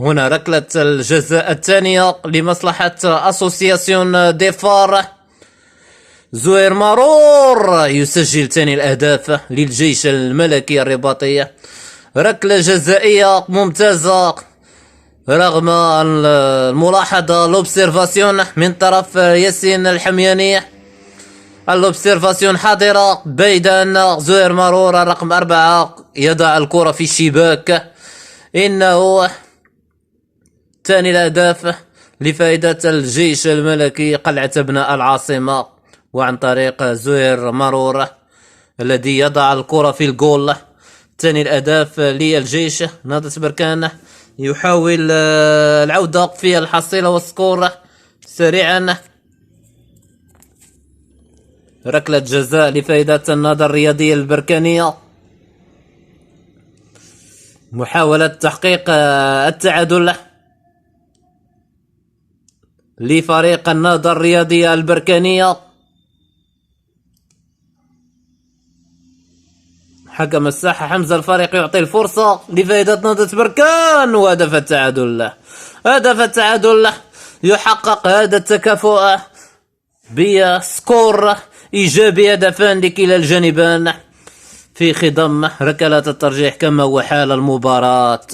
هنا ركلة الجزاء الثانية لمصلحة أسوسياسيون ديفار. زهير مرور يسجل ثاني الأهداف للجيش الملكي الرباطية. ركلة جزائية ممتازة رغم الملاحظة لوبسيرفاسيون من طرف ياسين الحمياني. اللوبسيرفاسيون حاضرة بيد أن زهير مرور رقم 4 يضع الكرة في الشباك. إنه ثاني الأهداف لفائدة الجيش الملكي قلعة أبناء العاصمة، وعن طريق زهير مرور الذي يضع الكرة في الجول. ثاني الأهداف للجيش. نهضة بركان يحاول العودة في الحصيلة والسكور سريعا. ركلة جزاء لفائدة النهضة الرياضية البركانية. محاولة تحقيق التعادل لفريق النهضة الرياضية البركانية. حكم الساحة حمزة الفريق يعطي الفرصة لفائدة نهضة بركان، وهدف التعادل. هدف التعادل يحقق هذا التكافؤ بسكور إيجابي، هدفان لكلا الجانبان في خضم ركلات الترجيح كما هو حال المباراة.